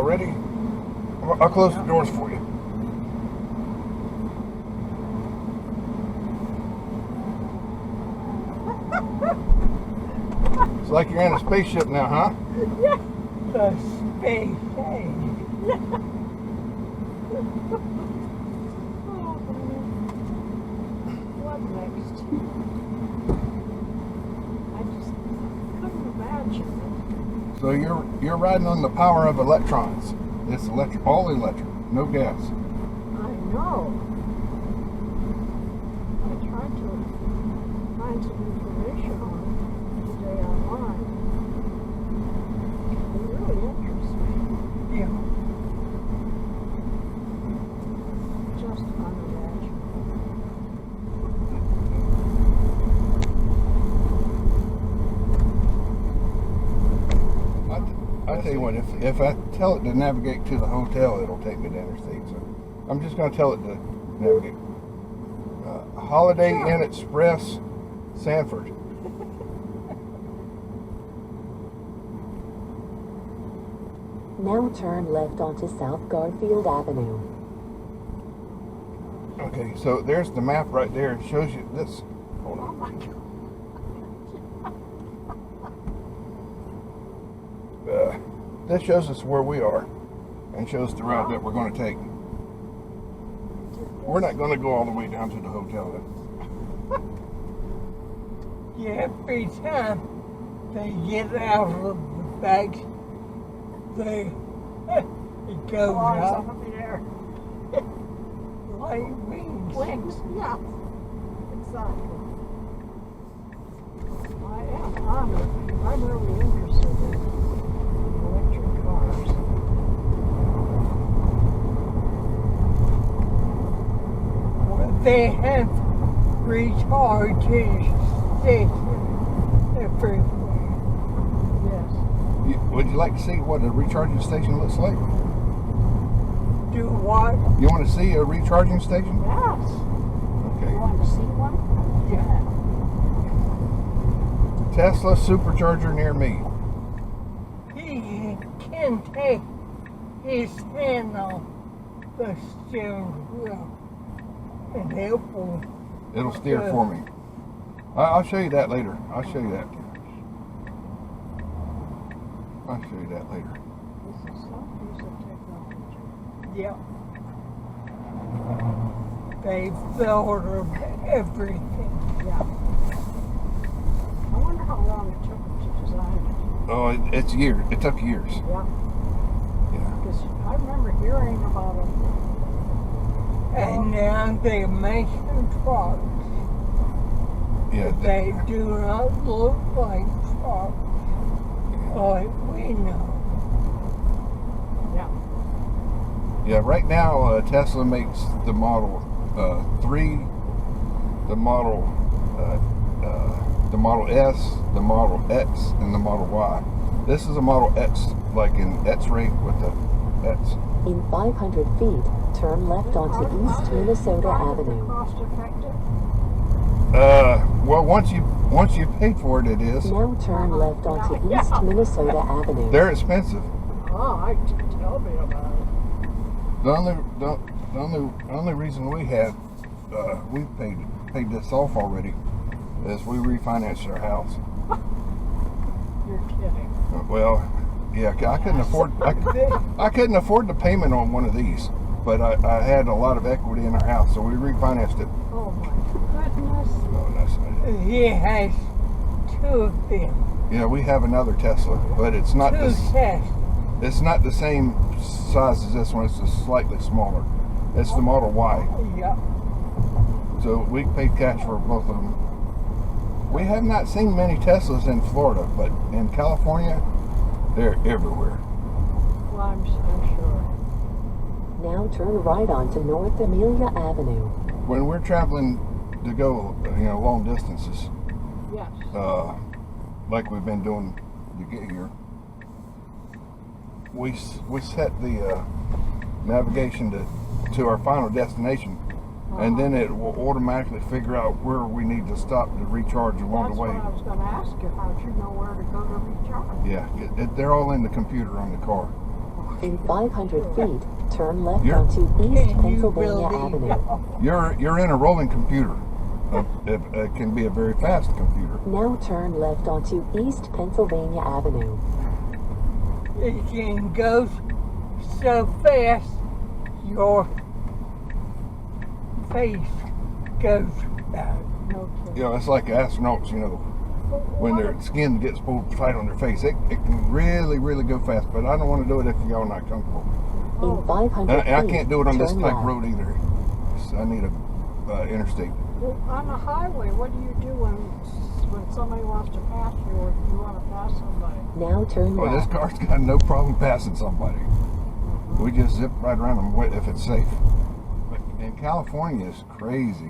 ready? I'll close the doors for you. It's like you're in a spaceship now, huh? Yeah. The space age. What next? I just couldn't imagine it. So you're riding on the power of electrons. It's electric, all electric, no gas. I know. I tried to find some information on it today online. It really interests me. Yeah. Just unimaginable. I tell you what, if I tell it to navigate to the hotel, it'll take me to interstate. So I'm just going to tell it to navigate. Holiday Inn Express, Sanford. Now turn left onto South Garfield Avenue. Okay, so there's the map right there. It shows you this. Hold Oh on. my God. This shows us where we are and shows the route that we're going to take. We're not going to go all the way down to the hotel then. Yeah, every time they get out of the back, it goes Flies up up in the air. like wings. Wings, yeah. Exactly. I'm really interested in electric cars. Well, they have recharging stations everywhere. Yes. Would you like to see what a recharging station looks like? Do what? You want to see a recharging station? Yes. Okay. You want to see one? Yeah. Tesla supercharger near me. He can take his hand off the steering wheel and it will. It'll steer for me. I'll show you that later. I'll show you that. I'll show you that later. This is some piece of technology. Yeah. They filter everything. Yeah. I wonder how long it took them to design it. Oh, it's years. It took years. Yeah. Yeah. Because I remember hearing about it. And now they're making trucks. Yeah. They do not look like trucks. Like we know. Yeah. Yeah. Right now, Tesla makes the Model 3, the Model S, the Model X, and the Model Y. This is a Model X, like in X-ray with the X. In 500 feet, turn left onto East Minnesota Avenue. Cost effective? Well, once you pay for it, it is. Now turn left onto East Minnesota Avenue. They're expensive. Oh, tell me about it. The only reason we paid this off already is we refinanced our house. You're kidding. Well, yeah, I couldn't afford I couldn't afford the payment on one of these, but I had a lot of equity in our house, so we refinanced it. Oh my goodness. Oh, that's He has two of them. yeah, we have another Tesla, but it's not Two tests. it's not the same size as this one. It's just slightly smaller. It's the Model Y. Yeah. So we paid cash for both of them. We have not seen many Teslas in Florida, but in California, they're everywhere. Well, I'm sure. Now turn right onto North Amelia Avenue. When we're traveling to go, long distances, Yes. like we've been doing to get here, we set the navigation to our final destination, and then it will automatically figure out where we need to stop to recharge along the way. That's what I was going to ask you. How'd you know where to go to recharge? Yeah, they're all in the computer on the car. In 500 feet, turn left You're- onto East Can you Pennsylvania believe Avenue. that? You're in a rolling computer. It can be a very fast computer. Now turn left onto East Pennsylvania Avenue. It can go so fast, your face goes back. No kidding. You know, it's like astronauts, you know, when their skin gets pulled tight on their face. It can really, really go fast, but I don't want to do it if y'all not comfortable. In 500 And feet, I can't do it on this turn type left. road either. So I need a interstate. Well, on the highway, what do you do when somebody wants to pass you or if you want to pass somebody? Now turn Well, this left. car's got no problem passing somebody. We just zip right around them if it's safe. But in California, it's crazy.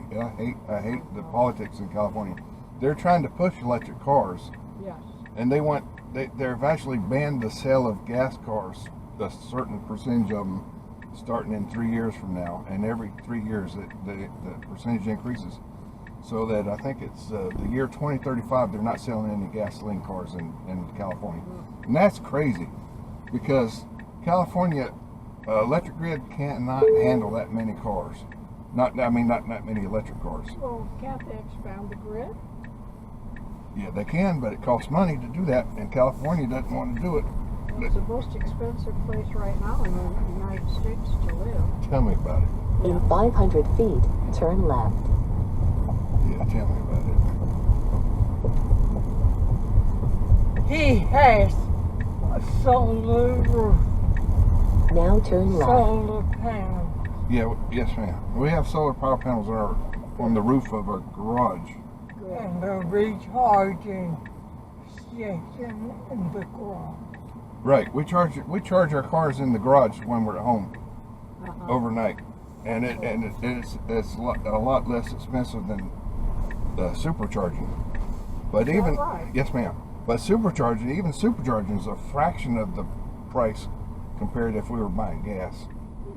I hate the politics in California. They're trying to push electric cars, Yes. and they've actually banned the sale of gas cars, a certain percentage of them, starting in 3 years from now. And every 3 years, the percentage increases. So that I think it's the year 2035, they're not selling any gasoline cars in California. And that's crazy because California electric grid cannot handle that many cars. Not many electric cars. Well, can't they expand the grid? Yeah, they can, but it costs money to do that, and California doesn't want to do it. It's the most expensive place right now in the United States to live. Tell me about it. In 500 feet, turn left. Yeah, tell me about it. He has a solar roof, Now turn left. solar panel. Yeah, yes, ma'am. We have solar power panels on the roof of our garage. Good. And a recharging station in the garage. Right. We charge our cars in the garage when we're at home overnight, and it's a lot less expensive than supercharging. But Is that even right? yes, ma'am. But even supercharging is a fraction of the price compared to if we were buying gas.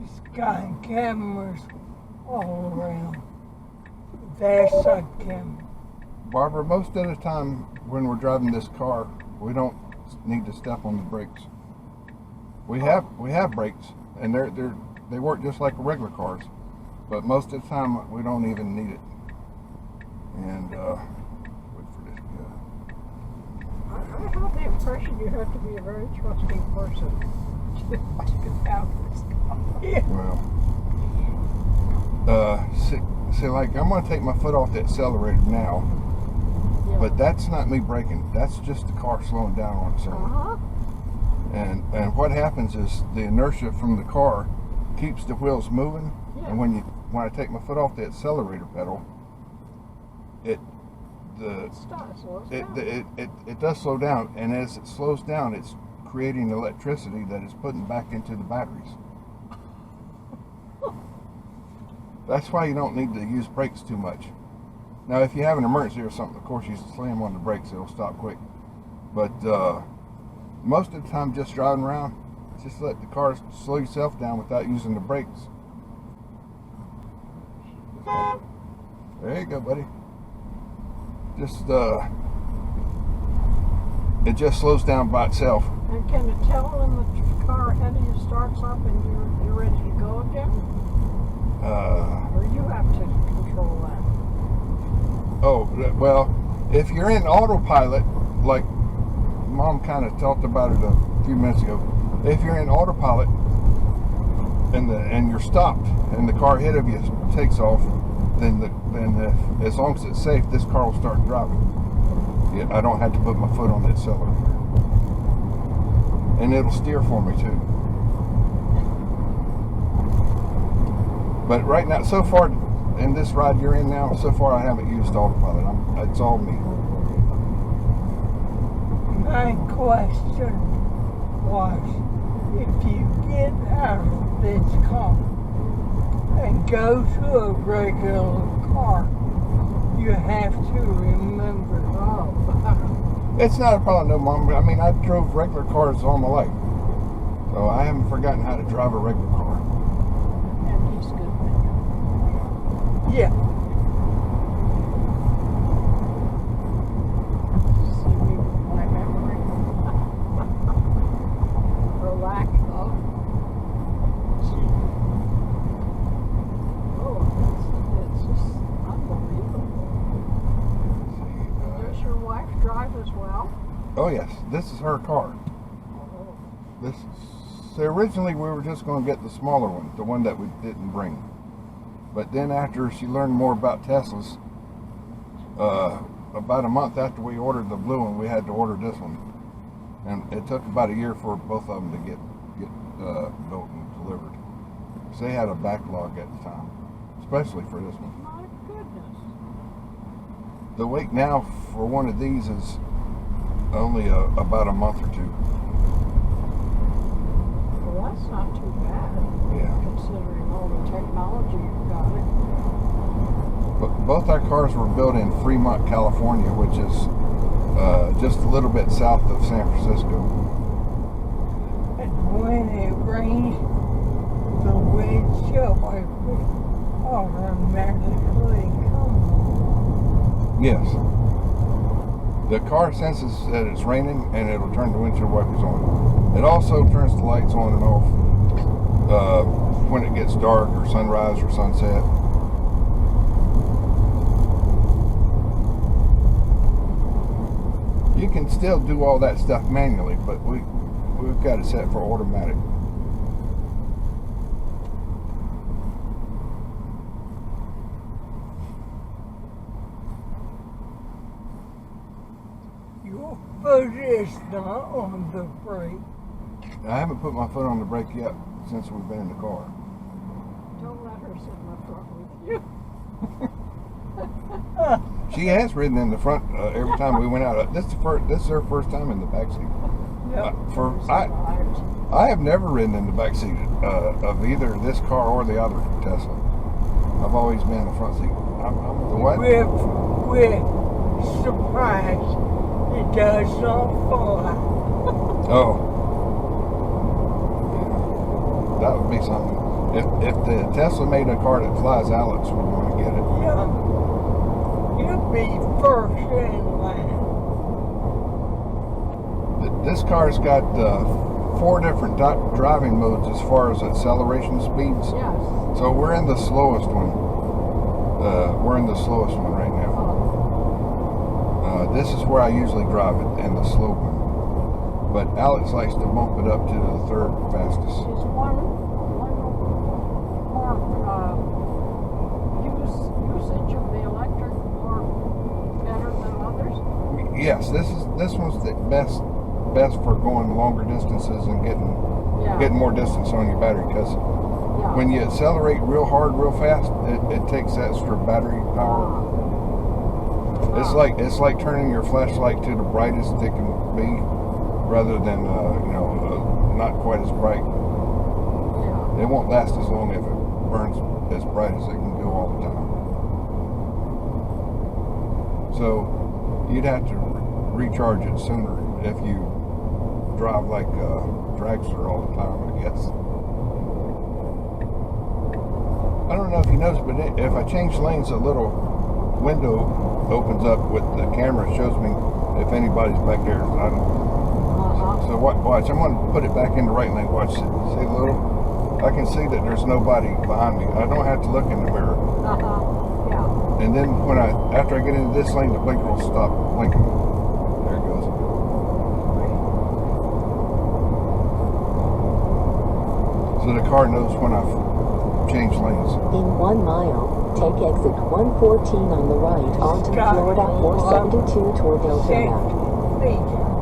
It's got cameras all around. There's a camera. Barbara, most of the time when we're driving this car, we don't need to step on the brakes. We have brakes, and they work just like regular cars, but most of the time we don't even need it. And wait for this guy. I have the impression you have to be a very trusting person to have this car. Yeah. Well, see, like I'm gonna take my foot off the accelerator now, Yeah. but that's not me braking. That's just the car slowing down on its own. Uh-huh. And what happens is the inertia from the car keeps the wheels moving, Yeah. and when I take my foot off the accelerator pedal, it Slows down. does slow down, and as it slows down, it's creating electricity that is putting back into the batteries. That's why you don't need to use brakes too much. Now, if you have an emergency or something, of course you slam on the brakes, it'll stop quick. But most of the time, just driving around, just let the car slow yourself down without using the brakes. There you go, buddy. Just it just slows down by itself. And can it tell when the car ahead of you starts up and you're ready to go again? Or you have to control that? Oh, well, if you're in autopilot, like Mom kind of talked about it a few minutes ago, if you're in autopilot and you're stopped and the car ahead of you takes off, then as long as it's safe, this car will start driving. Yeah, I don't have to put my foot on the accelerator, and it'll steer for me too. But right now, so far in this ride you're in now, so far I haven't used autopilot. It's all me. My question was, if you get out of this car and go to a regular car, you have to remember. Oh, It's not a problem, no, Mom. I mean, I drove regular cars all my life, so I haven't forgotten how to drive a regular car. and he's good with Yeah. you. See me with my memory. Or lack of. drive as well? Oh yes, this is her car. Oh. So originally we were just going to get the smaller one, the one that we didn't bring. But then after she learned more about Teslas, about a month after we ordered the blue one, we had to order this one. And it took about a year for both of them to get built and delivered. So they had a backlog at the time, especially for this one. My goodness. The wait now for one of these is only about a month or two. Well, that's not too bad, Yeah. considering all the technology you've got it. But both our cars were built in Fremont, California, which is just a little bit south of San Francisco. And when it rains, the windshield wipers automatically come on. Yes. The car senses that it's raining and it'll turn the windshield wipers on. It also turns the lights on and off when it gets dark or sunrise or sunset. You can still do all that stuff manually, but we've got it set for automatic. Your foot is not on the brake. I haven't put my foot on the brake yet since we've been in the car. Don't let her sit in the front with you. She has ridden in the front every time we went out. This is her first time in the back seat. Yep. I have never ridden in the back seat of either this car or the other Tesla. I've always been in the front seat. I'm the what? We're surprised it does not fly. Oh, yeah. That would be something. If the Tesla made a car that flies, Alex would want to get it. Yeah. You'll be first in line. This car's got 4 different driving modes as far as acceleration speeds. Yes. So we're in the slowest one. We're in the slowest one right now. This is where I usually drive it, in the slow one. But Alex likes to bump it up to the 3rd fastest. Is one more usage of the electric more better than others? Yes, this one's the best for going longer distances and getting more distance on your battery, because when you accelerate real hard, real fast, it takes extra battery power. It's like turning your flashlight to the brightest it can be, rather than not quite as bright. Yeah. It won't last as long if it burns as bright as it can go all the time. So you'd have to recharge it sooner if you drive like a dragster all the time, I guess. I don't know if you noticed, but if I change lanes, a little window opens up with the camera, shows me if anybody's back there. So watch, I'm going to put it back in the right lane. Watch, see the little? I can see that there's nobody behind me. I don't have to look in the mirror. Yeah. And then after I get into this lane, the blinker will stop blinking. There it goes. So the car knows when I've changed lanes. In 1 mile, take exit 114 on the right onto Florida 472 toward Delta.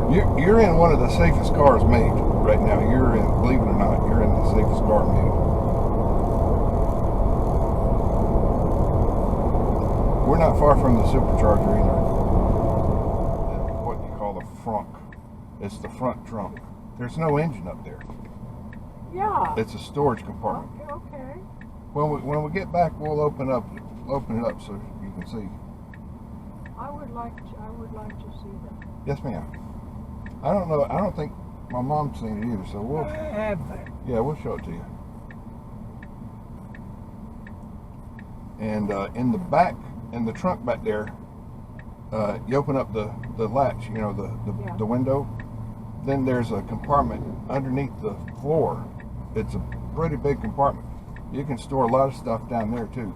You're in one of the safest cars made right now. You're in, believe it or not, you're in the safest car made. We're not far from the supercharger either. What you call the frunk. It's the front trunk. There's no engine up there. Yeah. It's a storage compartment. Okay. When we get back, we'll open it up so you can see. I would like to see that. Yes, ma'am. I don't know. I don't think my mom's seen it either, so we'll show it to you. And in the back, in the trunk back there, you open up the latch, the window. Then there's a compartment underneath the floor. It's a pretty big compartment. You can store a lot of stuff down there too.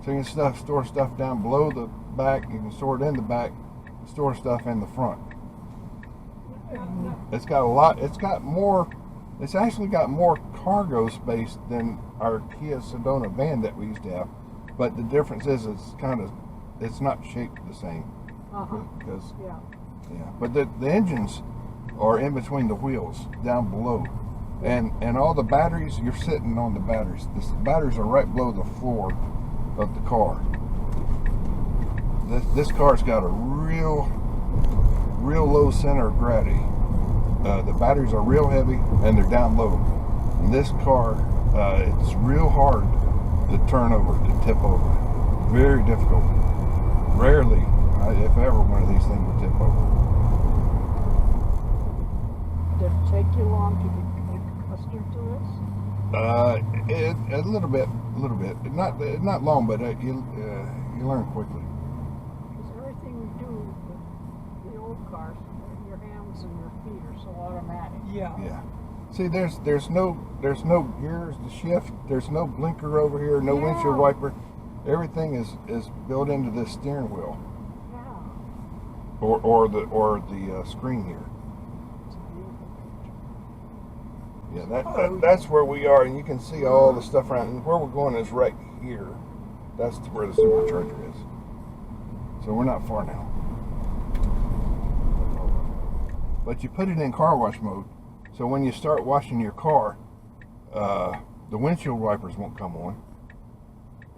So you can store stuff down below the back. You can store it in the back, store stuff in the front. It's got a lot. It's actually got more cargo space than our Kia Sedona van that we used to have. But the difference is it's not shaped the same. Because but the engines are in between the wheels down below, and all the batteries, you're sitting on the batteries. The batteries are right below the floor of the car. This car's got a real low center of gravity. The batteries are real heavy and they're down low. And this car, it's real hard to turn over, to tip over. Very difficult. Rarely, if ever, one of these things would tip over. Did it take you long to get accustomed to this? A little bit. Not long, but you learn quickly. Because everything we do with the old cars, your hands and your feet are so automatic. Yeah. See, there's no gears to shift. There's no blinker over here. No windshield wiper. Everything is built into this steering wheel. Yeah. Or the screen here. It's a beautiful picture. Yeah, that's where we are, and you can see all the stuff around. And where we're going is right here. That's where the supercharger is. So we're not far now. But you put it in car wash mode, so when you start washing your car, the windshield wipers won't come on,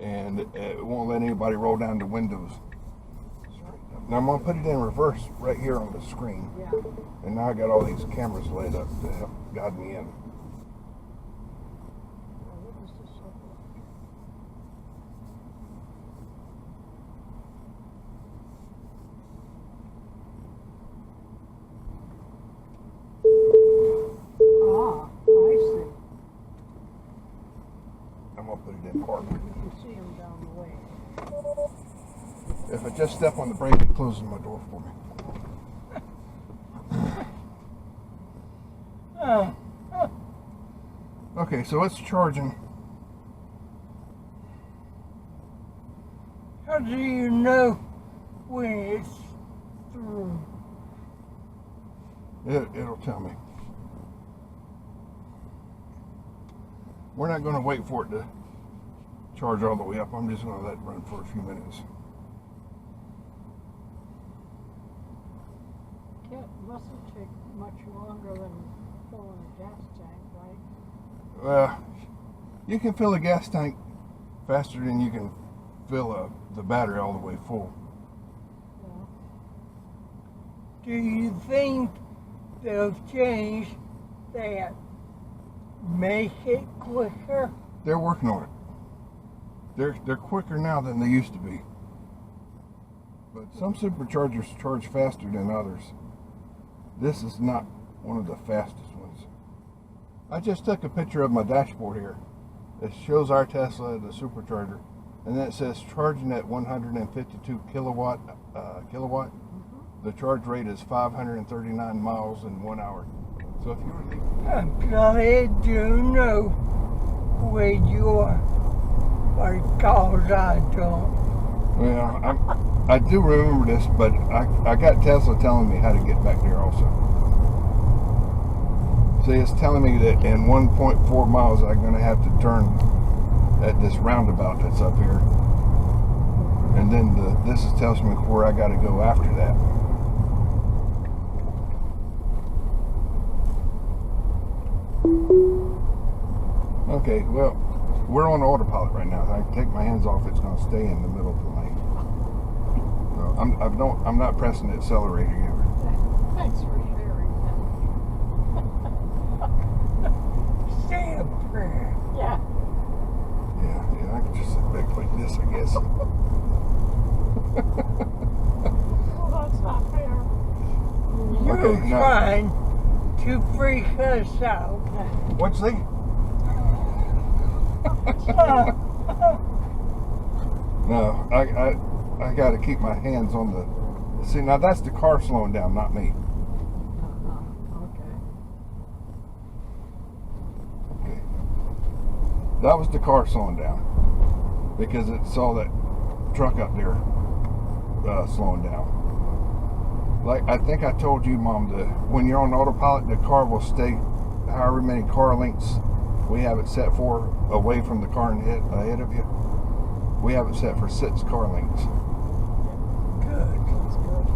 and it won't let anybody roll down the windows. Now I'm gonna put it in reverse right here on the screen. Yeah. And now I got all these cameras laid up to help guide me in. What is this over? Ah, I see. I'm gonna put it in park. You can see them down the way. If I just step on the brake, it closes my door for me. Okay, so it's charging. How do you know when it's through? It'll tell me. We're not going to wait for it to charge all the way up. I'm just going to let it run for a few minutes. It mustn't take much longer than filling a gas tank, right? You can fill a gas tank faster than you can fill the battery all the way full. Yeah. Do you think they've changed that make it quicker? They're working on it. They're quicker now than they used to be. But some superchargers charge faster than others. This is not one of the fastest ones. I just took a picture of my dashboard here. It shows our Tesla, the supercharger, and then it says charging at 152 kilowatt. The charge rate is 539 miles in 1 hour. So if you were leaving, I do know where you are, because I don't. well, I do remember this, but I got Tesla telling me how to get back there also. See, it's telling me that in 1.4 miles I'm going to have to turn at this roundabout that's up here. And then this tells me where I got to go after that. Okay, well, we're on autopilot right now. If I take my hands off, it's going to stay in the middle of the lane. So I'm not pressing the accelerator either. Thanks for sharing that. Say a prayer. Yeah. Yeah, I can just sit back like this, I guess. Well, that's not fair. You're Okay, now- trying to freak us out. What's the? No, I got to keep my hands on the. See, now that's the car slowing down, not me. Okay. Okay. That was the car slowing down because it saw that truck up there slowing down. Like I think I told you, Mom, that when you're on autopilot, the car will stay however many car lengths we have it set for away from the car ahead of you. We have it set for 6 car lengths. Good. That's good.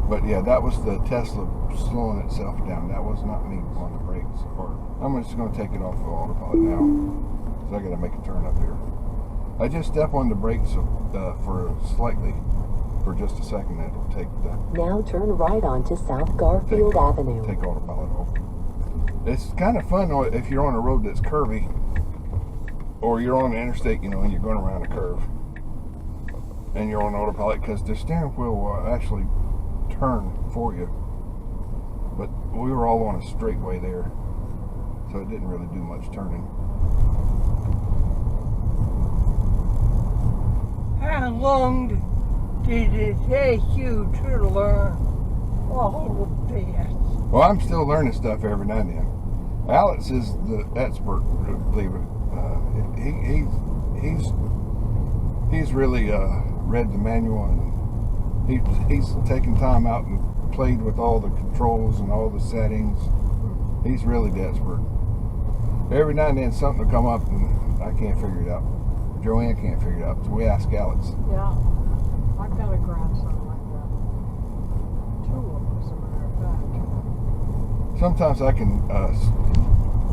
But yeah, that was the Tesla slowing itself down. That was not me on the brakes. Or I'm just going to take it off of autopilot now. So I got to make a turn up here. I just step on the brakes for slightly, for just a second. It'll take the Now turn right onto South Garfield Avenue. take autopilot off. It's kind of fun if you're on a road that's curvy, or you're on the interstate, you know, and you're going around a curve, and you're on autopilot, because the steering wheel will actually turn for you. But we were all on a straightaway there, so it didn't really do much turning. How long did it take you to learn all of this? Well, I'm still learning stuff every now and then. Alex is the expert, believe it. He's really read the manual, and he's taken time out and played with all the controls and all the settings. He's really the expert. Every now and then something will come up and I can't figure it out. Joanne can't figure it out, so we ask Alex. Yeah. I've got a grandson like that. 2 of them, as a matter of fact. Sometimes I can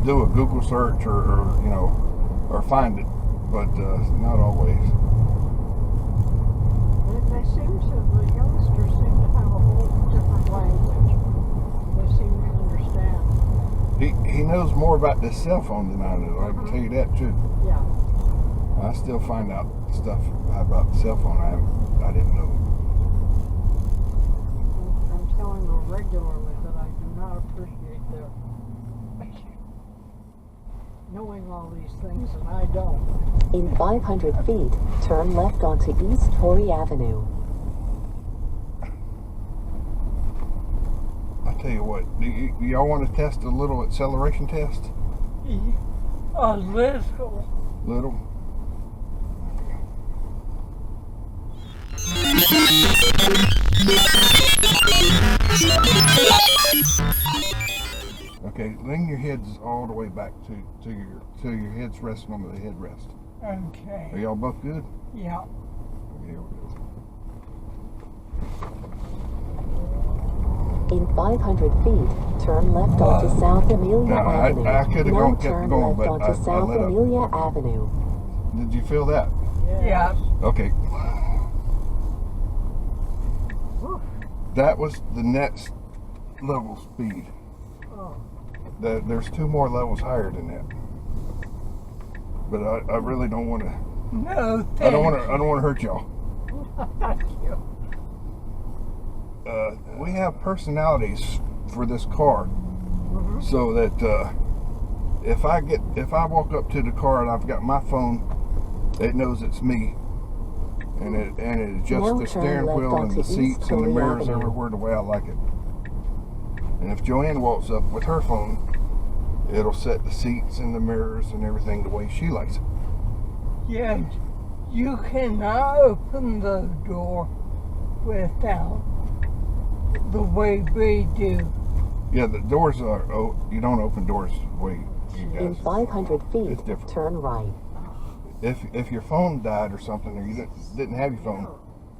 do a Google search or you know, or find it, but not always. The youngsters seem to have a whole different language. They seem to understand. He knows more about this cell phone than I do. I can tell you that too. Yeah. I still find out stuff about the cell phone I didn't know. I'm telling them regularly that I do not appreciate their knowing all these things, and I don't. In 500 feet, turn left onto East Torrey Avenue. I tell you what, do y'all want to test a little acceleration test? A little. Little? Okay, lean your heads all the way back to your head's resting on the headrest. Okay. Are y'all both good? Yeah. Okay, here we go. In 500 feet, turn left onto South Amelia Now, Avenue. I could have Now kept turn going, left but onto I South let up. Amelia Avenue. Did you feel that? Yeah. Okay. Whew. That was the next level speed. Oh. There's 2 more levels higher than that. But I really don't want to. No, thank I don't want to hurt y'all. Thank you. We have personalities for this car, so that if I walk up to the car and I've got my phone, it knows it's me, and it adjusts Now the turn steering left wheel and onto the seats East and the Torrey mirrors Avenue. everywhere the way I like it. And if Joanne walks up with her phone, it'll set the seats and the mirrors and everything the way she likes it. Yet you cannot open the door without the way we do. Yeah, the doors are. Oh, you don't open doors the way you In guys. 500 feet, It's different. turn right. If your phone died or something, or you didn't have your phone,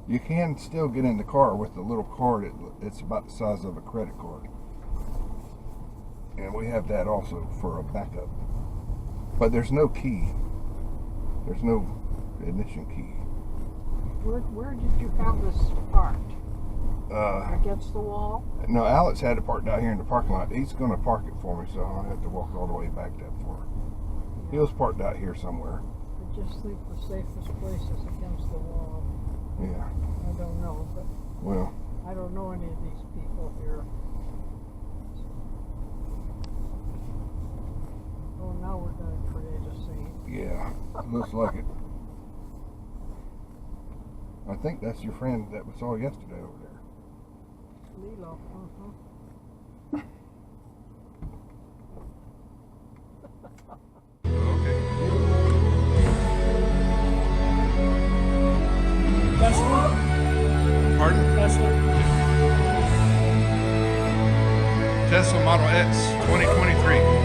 you can still get in the car with the little card. It's about the size of a credit card, and we have that also for a backup. But there's no key. There's no ignition key. Where did you have this parked? Against the wall? No, Alex had it parked out here in the parking lot. He's going to park it for me, so I don't have to walk all the way back that far. He was parked out here somewhere. I just think the safest place is against the wall. Yeah. I don't know, but Well, I don't know any of these people here. Oh, now we're going to create a scene. yeah, looks like it. I think that's your friend that we saw yesterday over there. Lilo. Pardon? Tesla Model X 2023.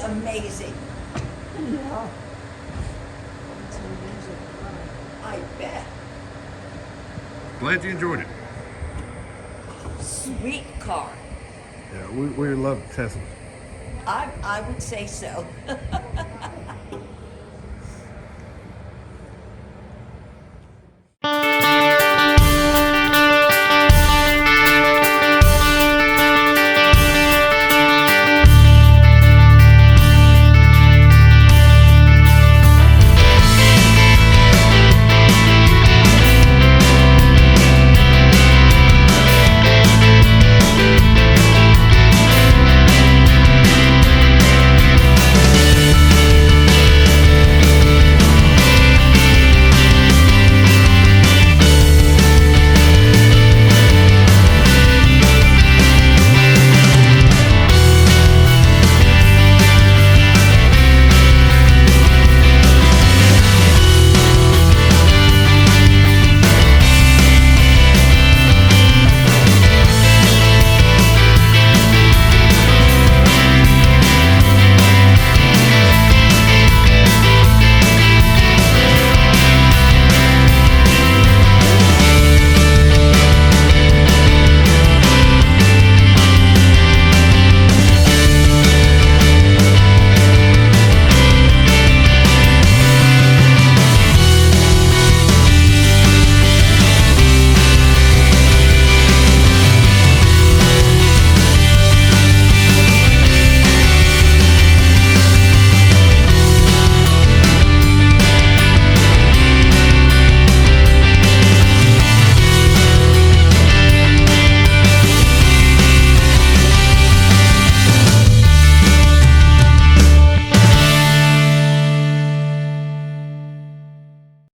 Amazing. Yeah. I bet. Glad you enjoyed it. Sweet car. Yeah, we love Tesla. I would say so.